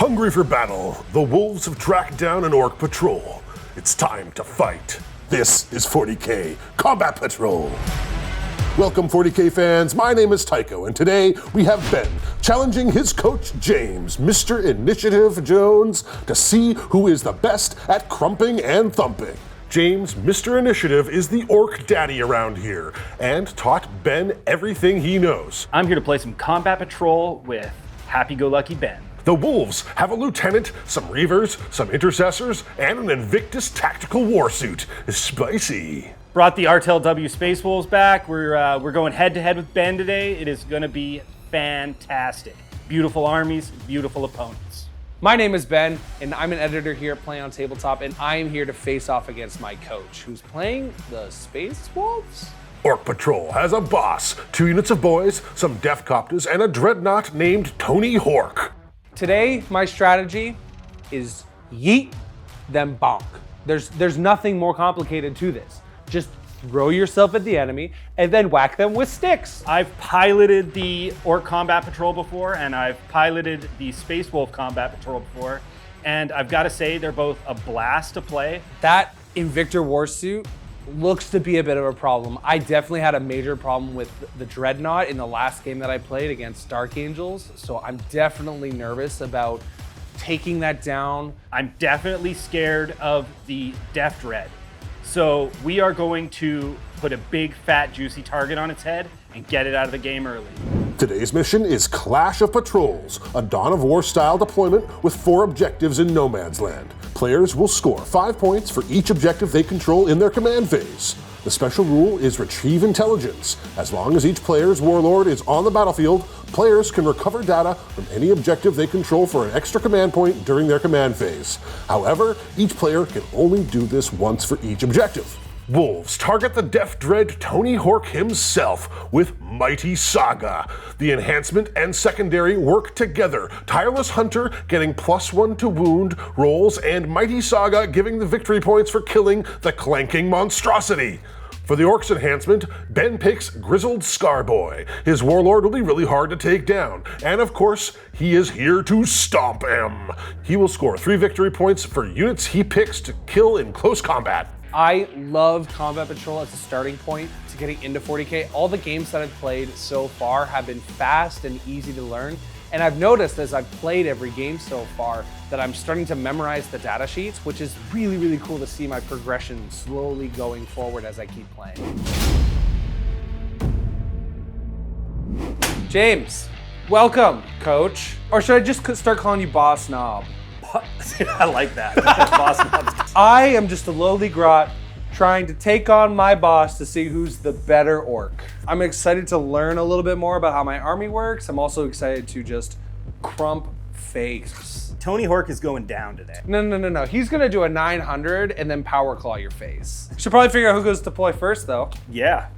Hungry for battle, the wolves have tracked down an orc patrol. It's time to fight. This is 40K Combat Patrol. Welcome 40K fans, my name is Tycho, and today we have Ben challenging his coach James, Mr. Initiative Jones, to see who is the best at crumping and thumping. James, Mr. Initiative, is the orc daddy around here, and taught Ben everything he knows. I'm here to play some Combat Patrol with Happy-Go-Lucky Ben. The Wolves have a lieutenant, some reavers, some intercessors, and an Invictus tactical warsuit. Spicy. Brought the RTLW Space Wolves back. We're going head-to-head with Ben today. It is going to be fantastic. Beautiful armies, beautiful opponents. My name is Ben, and I'm an editor here at Play on Tabletop, and I am here to face off against my coach, who's playing the Space Wolves? Orc Patrol has a boss, 2 units of boys, some death copters, and a dreadnought named Tony Hork. Today, my strategy is yeet, then bonk. There's nothing more complicated to this. Just throw yourself at the enemy and then whack them with sticks. I've piloted the Orc Combat Patrol before, and I've piloted the Space Wolf Combat Patrol before, and I've got to say they're both a blast to play. That Invictor Warsuit looks to be a bit of a problem. I definitely had a major problem with the Dreadnought in the last game that I played against Dark Angels, so I'm definitely nervous about taking that down. I'm definitely scared of the Death Dread. So we are going to put a big, fat, juicy target on its head and get it out of the game early. Today's mission is Clash of Patrols, a Dawn of War style deployment with 4 objectives in no man's land. Players will score 5 points for each objective they control in their command phase. The special rule is Retrieve Intelligence. As long as each player's warlord is on the battlefield, players can recover data from any objective they control for an extra command point during their command phase. However, each player can only do this once for each objective. Wolves target the Death Dread Tony Hork himself with Mighty Saga. The enhancement and secondary work together. Tireless Hunter getting +1 to wound rolls, and Mighty Saga giving the victory points for killing the clanking monstrosity. For the Orcs enhancement, Ben picks Grizzled Scarboy. His warlord will be really hard to take down, and of course, he is here to stomp him. He will score 3 victory points for units he picks to kill in close combat. I love Combat Patrol as a starting point to getting into 40K. All the games that I've played so far have been fast and easy to learn. And I've noticed as I've played every game so far that I'm starting to memorize the data sheets, which is really, really cool to see my progression slowly going forward as I keep playing. James, welcome, coach. Or should I just start calling you Boss Knob? I like that. Boss Knobs. I am just a lowly grot trying to take on my boss to see who's the better orc. I'm excited to learn a little bit more about how my army works. I'm also excited to just crump face. Tony Hork is going down today. No. He's gonna do a 900 and then power claw your face. Should probably figure out who goes to deploy first though. Yeah.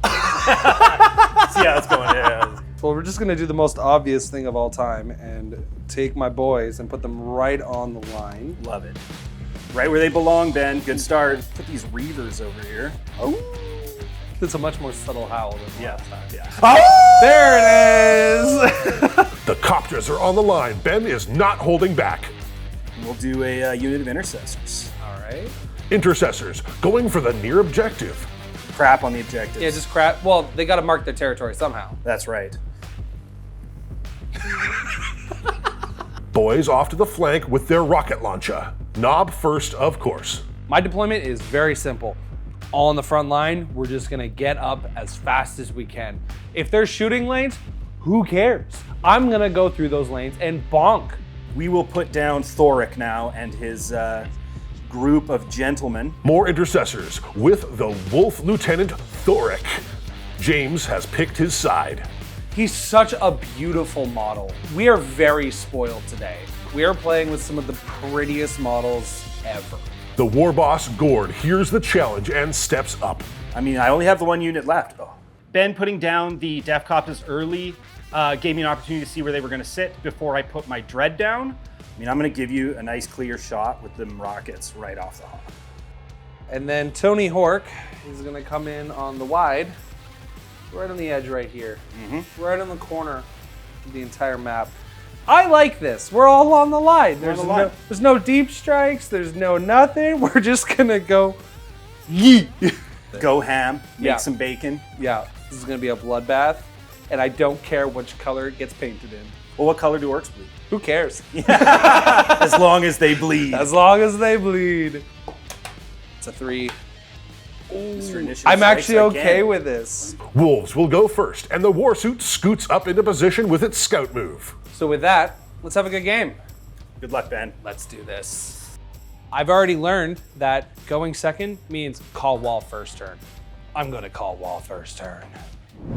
See how it's going. Yeah. Well, we're just gonna do the most obvious thing of all time and take my boys and put them right on the line. Love it. Right where they belong, Ben. Good start. Put these reavers over here. Oh, it's a much more subtle howl than last time. Yeah. Oh! There it is! The copters are on the line. Ben is not holding back. We'll do a unit of intercessors. All right. Intercessors going for the near objective. Crap on the objectives. Yeah, just crap. Well, they gotta mark their territory somehow. That's right. Boys off to the flank with their rocket launcher. Knob first, of course. My deployment is very simple. All on the front line, we're just gonna get up as fast as we can. If there's shooting lanes, who cares? I'm gonna go through those lanes and bonk. We will put down Thoric now and his group of gentlemen. More intercessors with the Wolf Lieutenant Thoric. James has picked his side. He's such a beautiful model. We are very spoiled today. We are playing with some of the prettiest models ever. The war boss Gord hears the challenge and steps up. I mean, I only have the 1 unit left. Oh. Ben putting down the Death Copters early gave me an opportunity to see where they were going to sit before I put my Dread down. I mean, I'm going to give you a nice clear shot with them rockets right off the hop. And then Tony Hork is going to come in on the wide. Right on the edge right here. Right on the corner of the entire map. I like this. We're all on the line. on the line. There's no deep strikes. There's no nothing. We're just gonna go yeet. Go ham, make Yeah. some bacon. Yeah, this is gonna be a bloodbath, and I don't care which color it gets painted in. Well, what color do orcs bleed? Who cares? As long as they bleed. As long as they bleed. It's a 3. Mr. Initiative I'm strikes actually again. okay with this. Wolves will go first, and the Warsuit scoots up into position with its scout move. So with that, let's have a good game. Good luck, Ben. Let's do this. I've already learned that going second means call wall first turn. I'm gonna call wall first turn.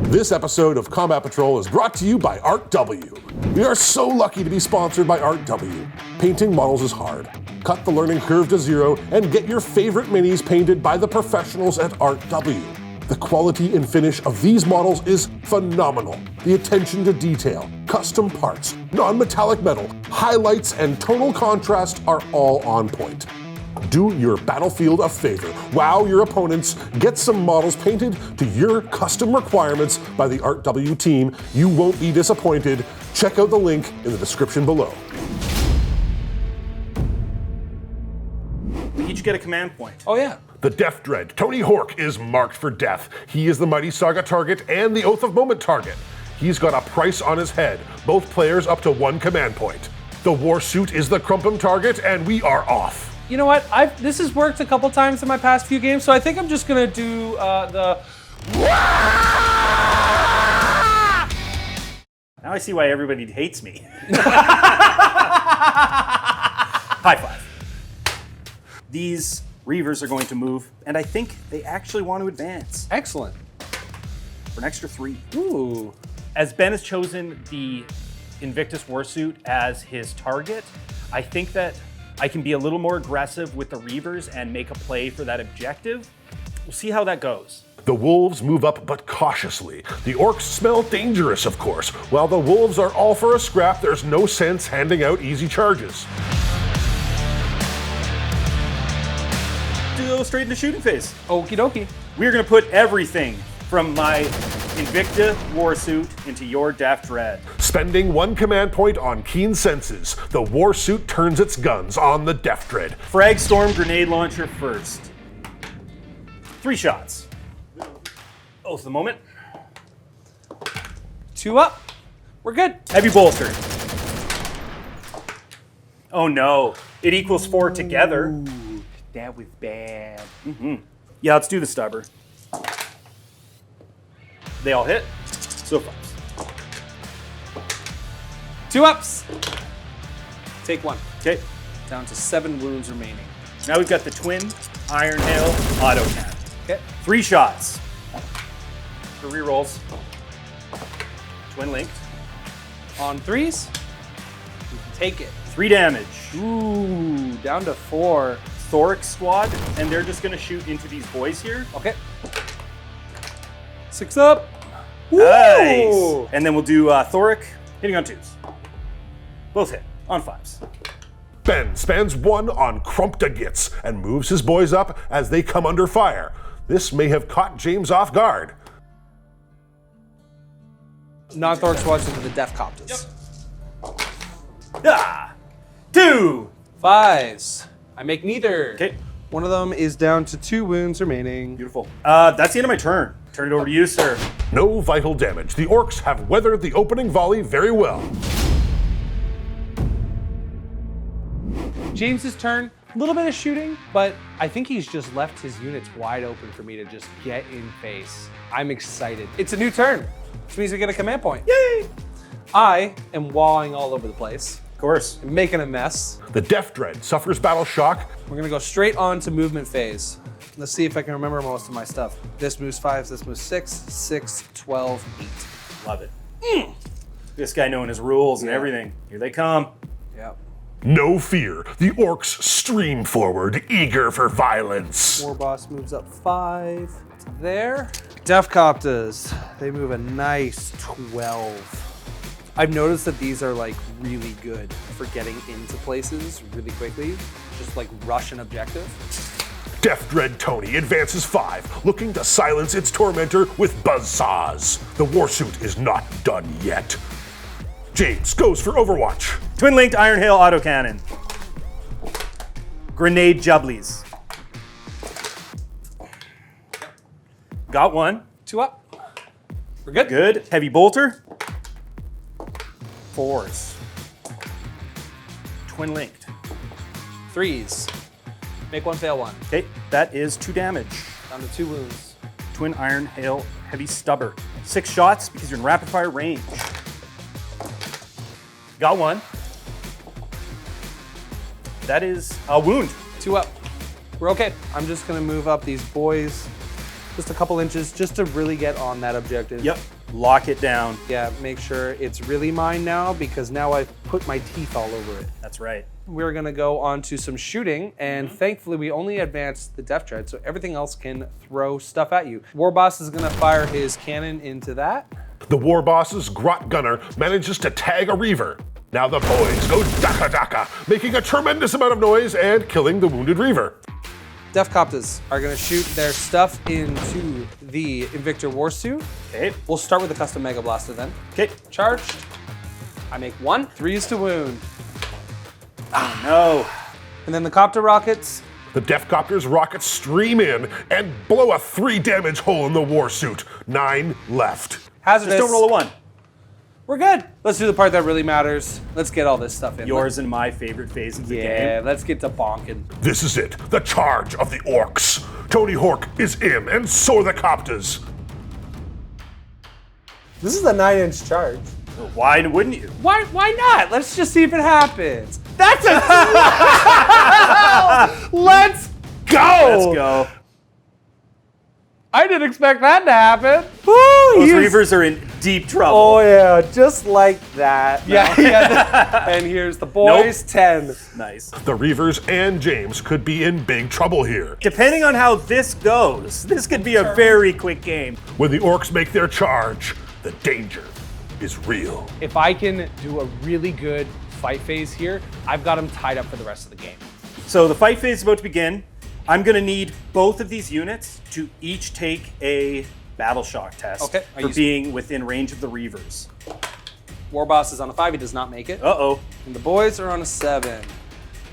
This episode of Combat Patrol is brought to you by Art W. We are so lucky to be sponsored by Art W. Painting models is hard. Cut the learning curve to 0 and get your favorite minis painted by the professionals at Art W. The quality and finish of these models is phenomenal. The attention to detail, custom parts, non-metallic metal, highlights, and tonal contrast are all on point. Do your battlefield a favor. Wow your opponents. Get some models painted to your custom requirements by the Art W team. You won't be disappointed. Check out the link in the description below. We each get a command point. Oh yeah. The Death Dread, Tony Hork, is marked for death. He is the Mighty Saga target and the Oath of Moment target. He's got a price on his head. Both players up to 1 command point. The Warsuit is the Crumpum target, and we are off. You know what? This has worked a couple times in my past few games, so I think I'm just gonna do the. Now I see why everybody hates me. High five. These Reavers are going to move, and I think they actually want to advance Excellent. for an extra 3. Ooh. As Ben has chosen the Invictus Warsuit as his target, I think that I can be a little more aggressive with the Reavers and make a play for that objective. We'll see how that goes. The Wolves move up, but cautiously. The Orcs smell dangerous, of course. While the Wolves are all for a scrap, there's no sense handing out easy charges. Go straight into shooting phase. Okie dokie. We're going to put everything from my Invicta Warsuit into your Death Dread. Spending 1 command point on keen senses, the Warsuit turns its guns on the Death Dread. Frag Storm Grenade Launcher first. 3 shots. Oath of the Moment. 2 up. We're good. Heavy Bolster. Oh no, it equals 4 together. That was bad. Yeah, let's do the stubber. They all hit. So far. 2 ups. Take 1. Okay, Down to 7 wounds remaining. now we've got the twin Iron Hail auto cannon. Okay. 3 shots. For rerolls. Twin linked. On 3s. We can take it. 3 damage. Ooh, down to 4. Thoric squad, and they're just gonna shoot into these boys here. Okay. 6 up. Nice. Ooh. And then we'll do Thoric hitting on 2s. Both hit on 5s. Ben spends 1 on Crumptagits and moves his boys up as they come under fire. This may have caught James off guard. Non-Thoric squads into the Death Copters. Ah! 2! 5s. I make neither. Okay, One of them is down to 2 wounds remaining. beautiful. That's the end of my turn. Turn it over to you, sir. No vital damage. The Orcs have weathered the opening volley very well. James's turn. A little bit of shooting, but I think he's just left his units wide open for me to just get in face. I'm excited. It's a new turn, which means we get a command point. Yay! I am wallowing all over the place, Of course. making a mess. The Death Dread suffers battle shock. We're gonna go straight on to movement phase. Let's see if I can remember most of my stuff. This moves 5s, this moves 6, 6, 12, 8. Love it. This guy knowing his rules and everything. Here they come. Yep. No fear. The Orcs stream forward, eager for violence. War boss moves up 5 to there. Death Copters, they move a nice 12. I've noticed that these are like really good for getting into places really quickly, just like rush an objective. Death Dread Tony advances 5, looking to silence its tormentor with buzzsaws. The Warsuit is not done yet. James goes for Overwatch. Twin-linked Iron Hail autocannon. Grenade jubblies. Got one. 2 up. We're good. Good. Heavy bolter. 4s. Twin-linked. 3s. Make 1, fail 1. Okay, that is 2 damage. Down to 2 wounds. Twin Iron Hail Heavy Stubber. 6 shots because you're in rapid fire range. Got one. That is a wound. 2 up. We're okay. I'm just gonna move up these boys just a couple inches just to really get on that objective. Yep. Lock it down. Yeah, make sure it's really mine now because now I've put my teeth all over it. That's right. We're gonna go on to some shooting, and thankfully we only advanced the Death Dread, so everything else can throw stuff at you. Warboss is gonna fire his cannon into that. The War Boss's Grot Gunner manages to tag a Reaver. Now the boys go daka daka, making a tremendous amount of noise and killing the wounded Reaver. Defcopters are gonna shoot their stuff into the Invictor Warsuit. Okay. We'll start with the custom Mega Blaster then. Okay. Charged. I make 1, 3s to wound. Oh no. And then the copter rockets. The Defcopter's rockets stream in and blow a 3 damage hole in the Warsuit. 9 left. Hazardous. Just don't roll a 1. We're good. Let's do the part that really matters. Let's get all this stuff in. Yours and my favorite phase of the Yeah, game. let's get to bonking. This is it, the charge of the Orcs. Tony Hawk is in, and so are the Copters. This is a 9-inch charge. Why wouldn't you? Why not? Let's just see if it happens. That's a Let's go! Let's go. I didn't expect that to happen. Those Reavers are in deep trouble. Oh yeah, just like that. Yeah. And here's the boys, 10. Nice. The Reavers and James could be in big trouble here. Depending on how this goes, this could be a very quick game. When the Orcs make their charge, the danger is real. If I can do a really good fight phase here, I've got them tied up for the rest of the game. So the fight phase is about to begin. I'm gonna need both of these units to each take a battle shock test for being within range of the Reavers. Warboss is on a 5, he does not make it. Uh-oh. And the boys are on a 7.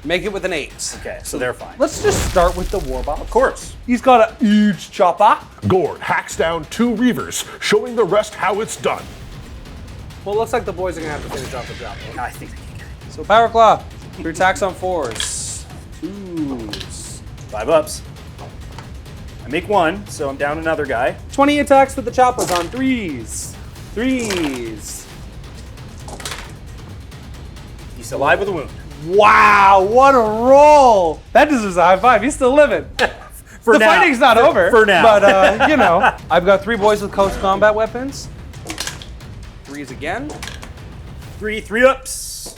Make it with an 8. Okay, so they're fine. Let's just start with the Warboss. Of course. He's got a huge chopper. Gord hacks down 2 Reavers, showing the rest how it's done. Well, it looks like the boys are gonna have to finish off the job. I think they can get it. So Power Claw, 3 attacks on 4s. 2s. 5 ups. I make 1, so I'm down another guy. 20 attacks with the choppers on 3s. 3s. He's alive with a wound. Wow, what a roll! That deserves a high five. He's still living. For the now. fighting's not over. For now. But, you know, I've got 3 boys with close combat weapons. 3s again. 3 ups.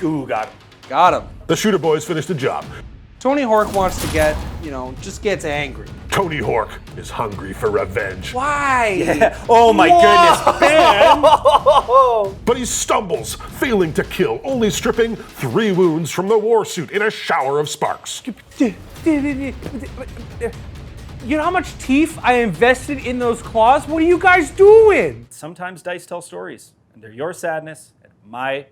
Ooh, got him. Got him. The Shooter Boys finish the job. Tony Hawk wants to get, just gets angry. Tony Hawk is hungry for revenge. Why? Oh my goodness, Ben! But he stumbles, failing to kill, only stripping 3 wounds from the Warsuit in a shower of sparks. You know how much teeth I invested in those claws? What are you guys doing? Sometimes dice tell stories, and they're your sadness and my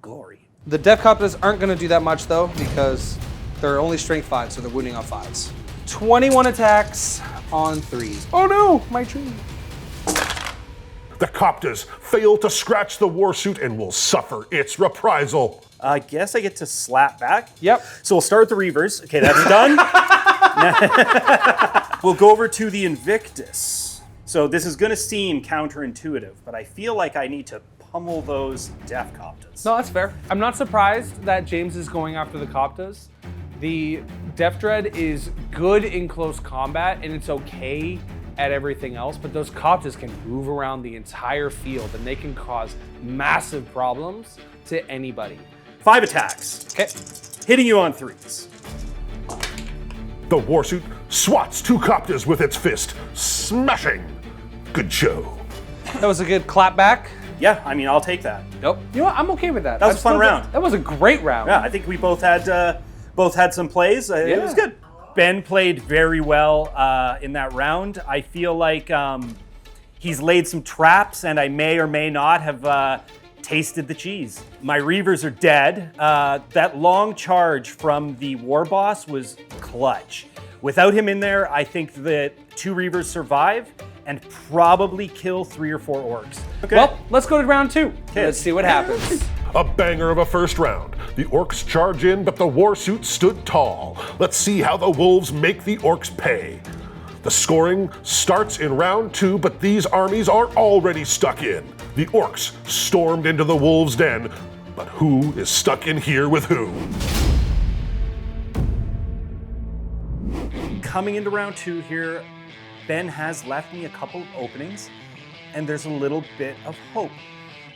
glory. The Defcopters aren't going to do that much, though, because they're only strength 5, so they're wounding on 5s. 21 attacks on 3s. Oh no, my tree. The Copters fail to scratch the Warsuit and will suffer its reprisal. I guess I get to slap back. Yep. So we'll start with the Reavers. Okay, that's done. We'll go over to the Invictus. So this is going to seem counterintuitive, but I feel like I need to pummel those Defcopters. No, that's fair. I'm not surprised that James is going after the Coptas. The Death Dread is good in close combat, and it's okay at everything else, but those Coptas can move around the entire field, and they can cause massive problems to anybody. 5 attacks. Okay. Hitting you on 3s. The Warsuit swats 2 Copters with its fist, smashing. Good show. That was a good clap back. Yeah, I mean, I'll take that. Nope. You know what? I'm okay with that. That was a fun round. That was a great round. Yeah, I think we both had some plays. It was good. Ben played very well in that round. I feel like He's laid some traps, and I may or may not have tasted the cheese. My Reavers are dead. That long charge from the War Boss was clutch. Without him in there, I think that 2 Reavers survive and probably kill 3 or 4 Orcs. Okay. Well, let's go to round 2. Let's see what happens. A banger of a first round. The Orcs charge in, but the Warsuit stood tall. Let's see how the Wolves make the Orcs pay. The scoring starts in round 2, but these armies are already stuck in. The Orcs stormed into the Wolves' den, but who is stuck in here with who? Coming into round 2 here, Ben has left me a couple of openings, and there's a little bit of hope.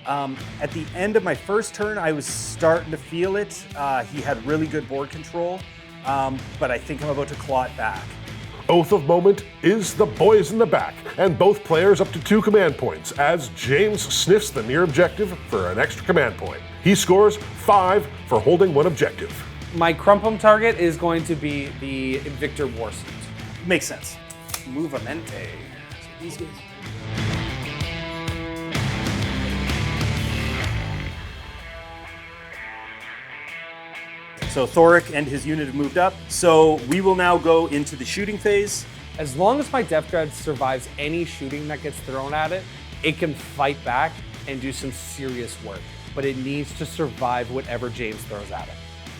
At the end of my first turn, I was starting to feel it. He had really good board control, but I think I'm about to claw it back. Oath of Moment is the boys in the back, and both players up to 2 command points as James sniffs the near objective for an extra command point. He scores 5 for holding 1 objective. My Crumpum target is going to be the Invictor Warsuit. Makes sense. Movamente. These guys. So Thoric and his unit have moved up. So we will now go into the shooting phase. As long as my Death Dread survives any shooting that gets thrown at it, it can fight back and do some serious work. But it needs to survive whatever James throws at it.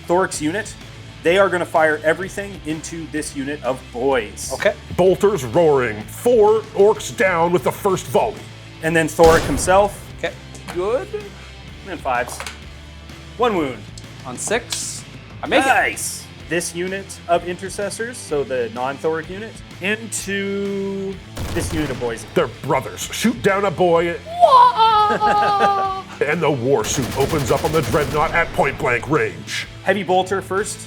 Thoric's unit, they are going to fire everything into this unit of boys. Okay. Bolters roaring, 4 Orcs down with the first volley. And then Thoric himself. Okay. Good. And 5s. 1 wound. On 6. I make it. Nice. This unit of intercessors, so the non-Thoric unit, into this unit of boys. Their brothers shoot down a boy, and the Warsuit opens up on the Dreadnought at point-blank range. Heavy bolter first.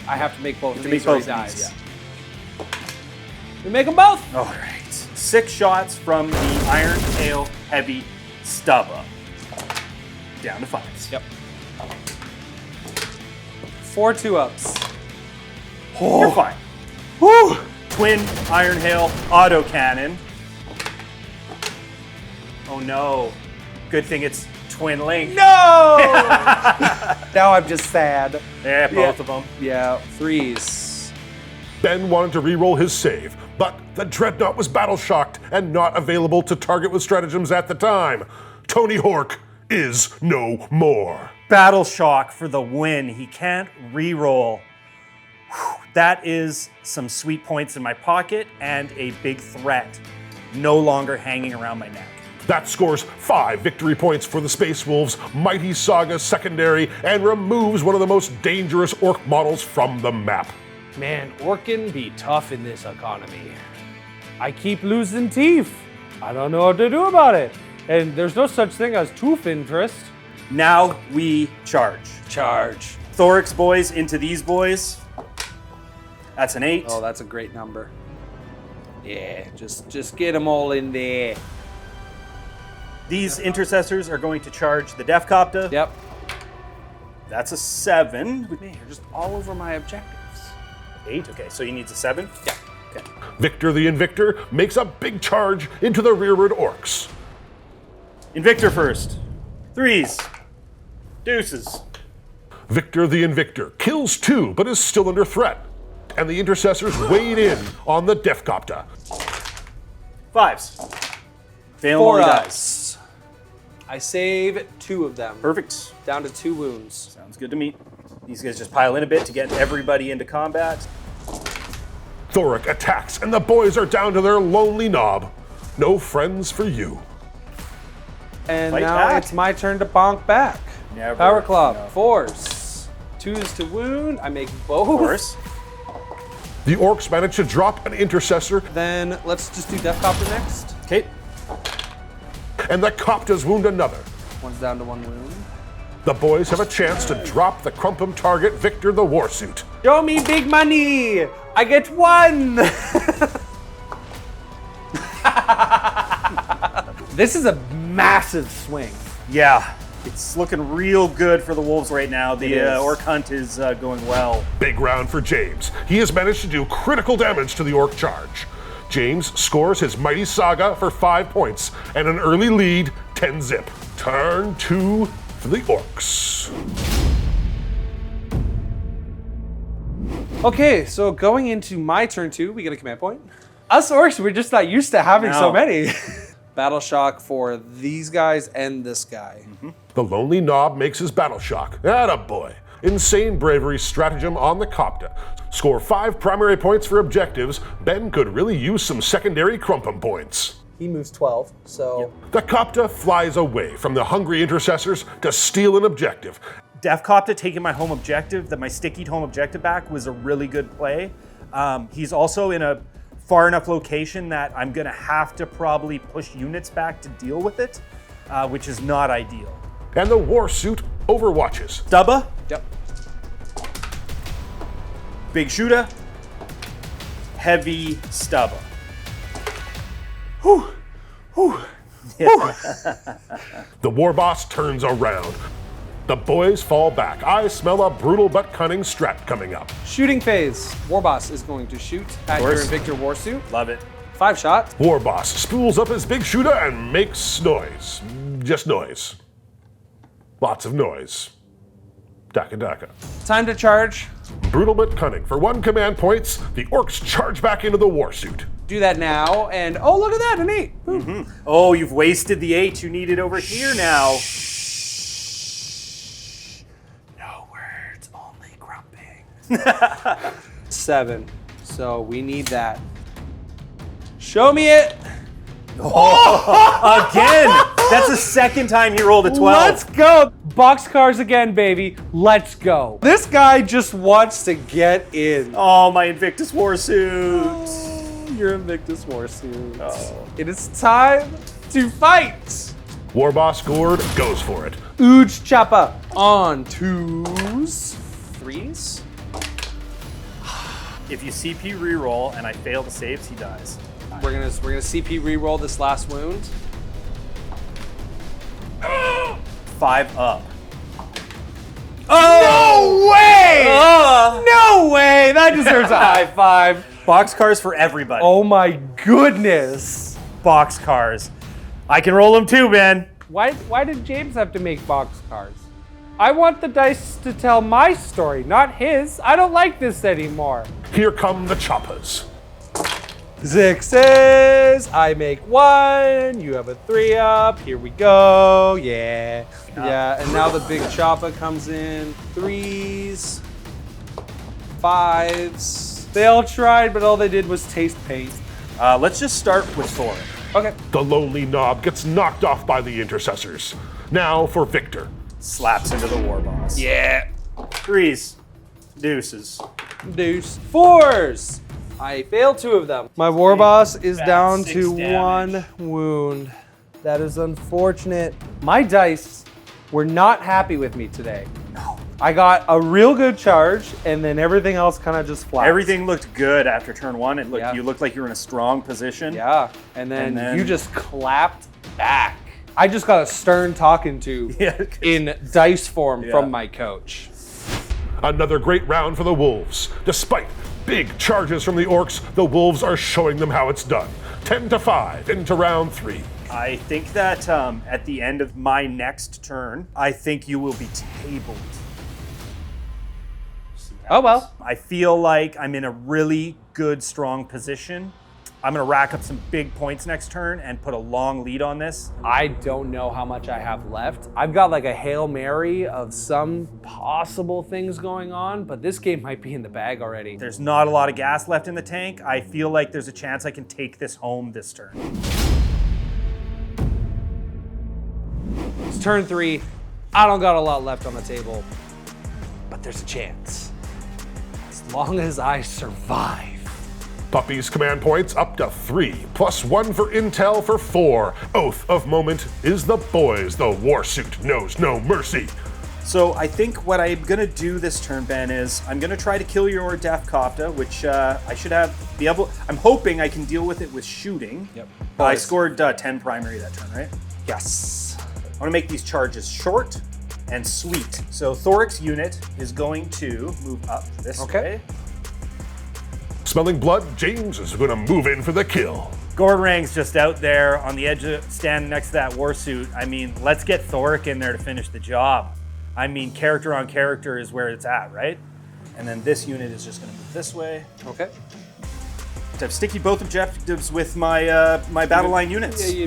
I have to make both of To these make or both he of dies. these, We make them both. All right. 6 shots from the Iron Hail Heavy stub up. Down to 5s. Yep. 4 2-ups. You're fine. Woo! Twin Iron Hail autocannon. Oh no. Good thing it's twin link. No! Now I'm just sad. Yeah, both of them. Yeah, 3s. Ben wanted to re-roll his save, but the Dreadnought was battle-shocked and not available to target with stratagems at the time. Tony Hork is no more. Battle shock for the win. He can't re-roll. Whew, that is some sweet points in my pocket and a big threat no longer hanging around my neck. That scores 5 victory points for the Space Wolves' Mighty Saga secondary and removes one of the most dangerous Orc models from the map. Man, Orkin be tough in this economy. I keep losing teeth. I don't know what to do about it. And there's no such thing as tooth interest. Now we charge. Charge. Thoric's boys into these boys. That's an 8. Oh, that's a great number. Yeah, just get them all in there. These intercessors are going to charge the Defcopta. Yep. That's a 7. Man, you're just all over my objectives. 8. Okay, so he needs a 7. Yeah. Okay. Victor the Invictor makes a big charge into the rearward Orcs. Invictor first. 3s. Deuces. Victor the Invictor kills 2, but is still under threat. And the intercessors wade in on the Defcopta. 5s. Fail 4 only dies. ups. I save 2 of them. Perfect. Down to 2 wounds. Sounds good to me. These guys just pile in a bit to get everybody into combat. Thoric attacks, and the boys are down to their lonely knob. No friends for you. And Fight now back. it's my turn to bonk back. Never Power Club. enough. 4s. 2s to wound. I make both. Of course. The Orcs manage to drop an intercessor, Then let's just do Deathcopter next. Okay. and the Coptas wound another. One's down to 1 wound. The boys have a chance to drop the Crumpum target Victor the Warsuit. Show me big money! I get 1! This is a massive swing. Yeah. It's looking real good for the Wolves right now. The It is. Orc hunt is going well. Big round for James. He has managed to do critical damage to the Orc charge. James scores his mighty saga for 5 points and an early lead, 10-zip. Turn 2 for the Orcs. Okay, so going into my turn 2, we get a command point. Us Orcs, we're just not used to having so many. Battle shock for these guys and this guy. The lonely knob makes his battle shock. Attaboy. Insane bravery stratagem on the Copta. Score 5 primary points for objectives. Ben could really use some secondary crumpum points. He moves 12, so... The Copta flies away from the hungry intercessors to steal an objective. Def Copta taking my home objective, my stickied home objective back, was a really good play. He's also in a far enough location that I'm gonna have to probably push units back to deal with it, which is not ideal. And the war suit overwatches. Stubba, Yep. big shooter, heavy stubba. Whew. Whew. The war boss turns around. The boys fall back. I smell a brutal but cunning strat coming up. Shooting phase. Warboss is going to shoot at your Invictor Warsuit. Love it. 5 shots. War boss spools up his big shooter and makes noise. Just noise. Lots of noise. Daka daka. Time to charge. Brutal but cunning. For 1 command points, the Orcs charge back into the war suit. Do that now, and oh, look at that, an 8. Oh, you've wasted the 8 you needed over here now. No words, only grumping. 7. So we need that. Show me it. Again! That's the second time he rolled a 12. Let's go. Boxcars again, baby. Let's go. This guy just wants to get in. Oh, my Invictus Warsuit. Your Invictus Warsuit. Oh. It is time to fight. War boss Gord goes for it. Ooge Choppa on 2s, 3s. If you CP reroll and I fail the saves, he dies. We're gonna CP reroll this last wound. 5 up. Oh! No way! No way! That deserves a high five. Boxcars for everybody. Oh my goodness. Boxcars. I can roll them too, man. Why did James have to make boxcars? I want the dice to tell my story, not his. I don't like this anymore. Here come the choppas. 6s. I make 1. You have a 3 up. Here we go. Yeah. Yeah. And now the big choppa comes in. 3s. 5s. They all tried, but all they did was taste pain. Let's just start with Thor. Okay. The lonely knob gets knocked off by the intercessors. Now for Victor. Slaps into the war boss. Yeah. 3s. Deuces. Deuce. 4s. I failed 2 of them. My war boss is Bad down 6 to damage. 1 wound. That is unfortunate. My dice were not happy with me today. No. I got a real good charge, and then everything else kind of just flat. Everything looked good after turn 1. It looked, Yeah. You looked like you were in a strong position. Yeah, and then then- you just clapped back. I just got a stern talking to Yeah. in dice form Yeah. from my coach. Another great round for the Wolves. Despite big charges from the Orcs, the Wolves are showing them how it's done. 10-5 into round 3. I think that at the end of my next turn, I think you will be tabled. Oh well. I feel like I'm in a really good, strong position. I'm gonna rack up some big points next turn and put a long lead on this. I don't know how much I have left. I've got like a Hail Mary of some possible things going on, but this game might be in the bag already. There's not a lot of gas left in the tank. I feel like there's a chance I can take this home this turn. It's turn 3. I don't got a lot left on the table, but there's a chance. As long as I survive. Puppy's command points up to 3, +1 for intel for 4. Oath of moment is the boys. The war suit knows no mercy. So I think what I'm gonna do this turn, Ben, is I'm gonna try to kill your Def Copta, which I should be able. I'm hoping I can deal with it with shooting. Yep. I scored 10 primary that turn, right? Yes. I want to make these charges short and sweet. So Thoric's unit is going to move up this way. Smelling blood, James is going to move in for the kill. Gordrang's just out there on the edge, standing next to that war suit. I mean, let's get Thoric in there to finish the job. I mean, character on character is where it's at, right? And then this unit is just going to move this way. Okay. I've sticky both objectives with my my battle line units. Yeah,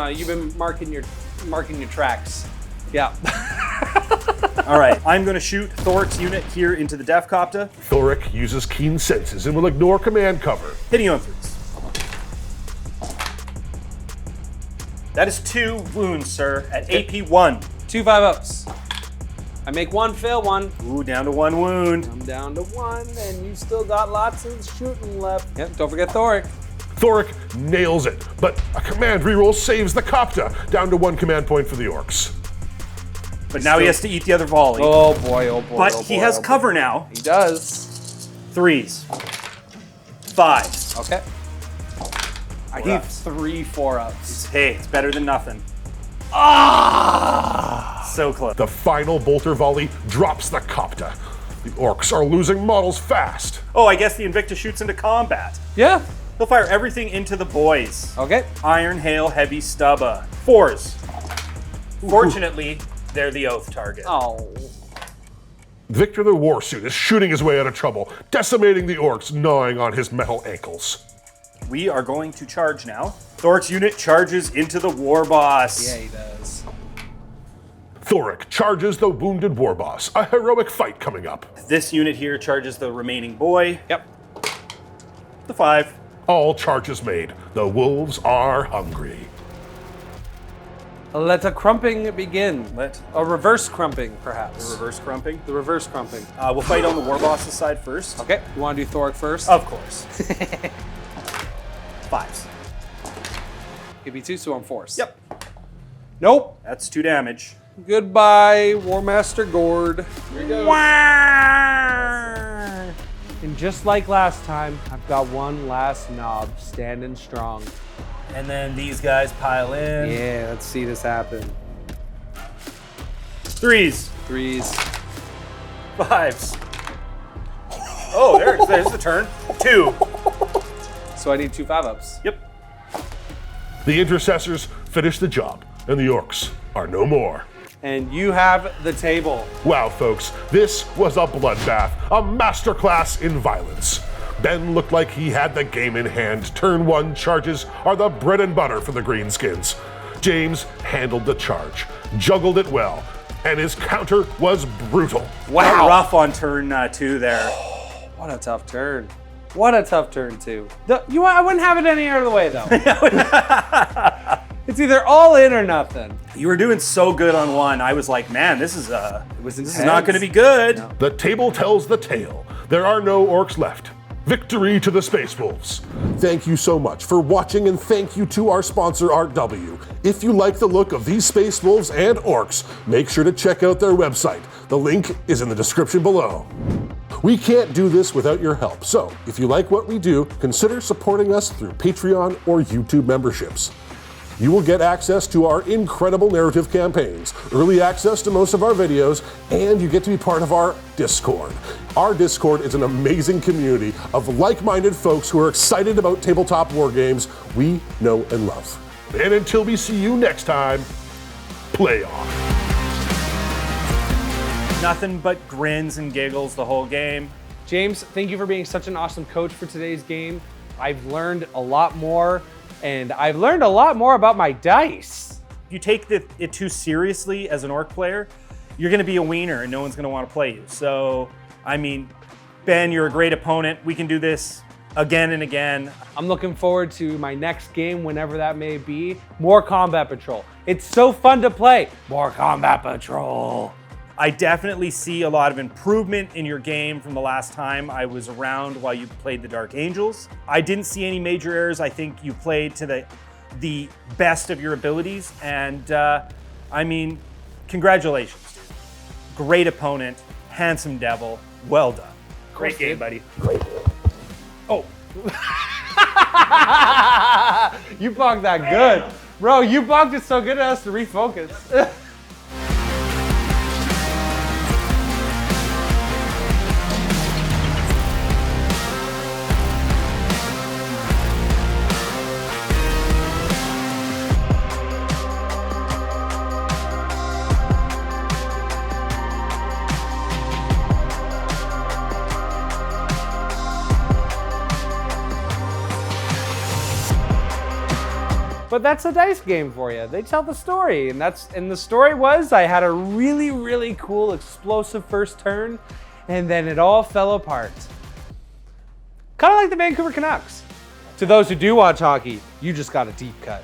you've been marking your tracks. Yeah. All right, I'm going to shoot Thoric's unit here into the Defcopter. Thoric uses keen senses and will ignore command cover. Hitting you on 3s. That is 2 wounds, sir, at AP 1. 2 5-ups. I make 1, fail 1. Ooh, down to 1 wound. I'm down to 1, and you still got lots of shooting left. Yep, don't forget Thoric. Thoric nails it, but a command reroll saves the Copta, down to 1 command point for the Orcs. But now he has to eat the other volley. Oh boy, oh boy. But oh boy, he has oh boy. cover now. He does. 3s. 5s. Okay. I need 3 4-ups. Hey, it's better than nothing. Ah! So close. The final bolter volley drops the Copta. The Orcs are losing models fast. Oh, I guess the Invictus shoots into combat. Yeah. He'll fire everything into the boys. Okay. Iron, Hail, Heavy, Stubba. 4s. Fortunately, they're the Oath target. Oh. Victor the Warsuit is shooting his way out of trouble, decimating the Orcs, gnawing on his metal ankles. We are going to charge now. Thoric's unit charges into the War Boss. Yeah, he does. Thoric charges the wounded war boss, a heroic fight coming up. This unit here charges the remaining boy. Yep. The 5. All charges made. The wolves are hungry. Let a crumping begin. Let A reverse crumping, perhaps. reverse crumping. The reverse crumping. We'll fight on the War Boss's side first. Okay. You want to do Thoric first? Of course. 5s. Give me 2, so I'm forced. Yep. Nope. That's 2 damage. Goodbye, War Master Gord. Here you go. And just like last time, I've got one last knob standing strong. And then these guys pile in. Yeah, let's see this happen. 3s. 3s. 5s. Oh, there's the turn. 2. So I need 2 5-ups. Yep. The intercessors finish the job, and the Orcs are no more. And you have the table. Wow, folks, this was a bloodbath, a masterclass in violence. Ben looked like he had the game in hand. Turn 1 charges are the bread and butter for the Greenskins. James handled the charge, juggled it well, and his counter was brutal. Wow. Rough on turn 2 there. What a tough turn. What a tough turn, too. I wouldn't have it any other way, though. It's either all in or nothing. You were doing so good on 1. I was like, man, this is intense. not going to be good. No. The table tells the tale. There are no Orcs left. Victory to the Space Wolves. Thank you so much for watching, and thank you to our sponsor, RW. If you like the look of these Space Wolves and Orcs, make sure to check out their website. The link is in the description below. We can't do this without your help, so if you like what we do, consider supporting us through Patreon or YouTube memberships. You will get access to our incredible narrative campaigns, early access to most of our videos, and you get to be part of our Discord. Our Discord is an amazing community of like-minded folks who are excited about tabletop war games we know and love. And until we see you next time, play on. Nothing but grins and giggles the whole game. James, thank you for being such an awesome coach for today's game. I've learned a lot more, and I've learned a lot more about my dice. If you take it too seriously as an Orc player, you're going to be a wiener and no one's going to want to play you. So, I mean, Ben, you're a great opponent. We can do this again and again. I'm looking forward to my next game, whenever that may be. More Combat Patrol. It's so fun to play. More Combat Patrol. I definitely see a lot of improvement in your game from the last time I was around while you played the Dark Angels. I didn't see any major errors. I think you played to the best of your abilities, and I mean, congratulations, dude. Great opponent, handsome devil, well done. Great game, buddy. Great. Oh. You bugged that good. Bro, you bugged it so good it has to refocus. But that's a dice game for you. They tell the story, and the story was I had a really, really cool explosive first turn, and then it all fell apart. Kind of like the Vancouver Canucks. To those who do watch hockey, you just got a deep cut.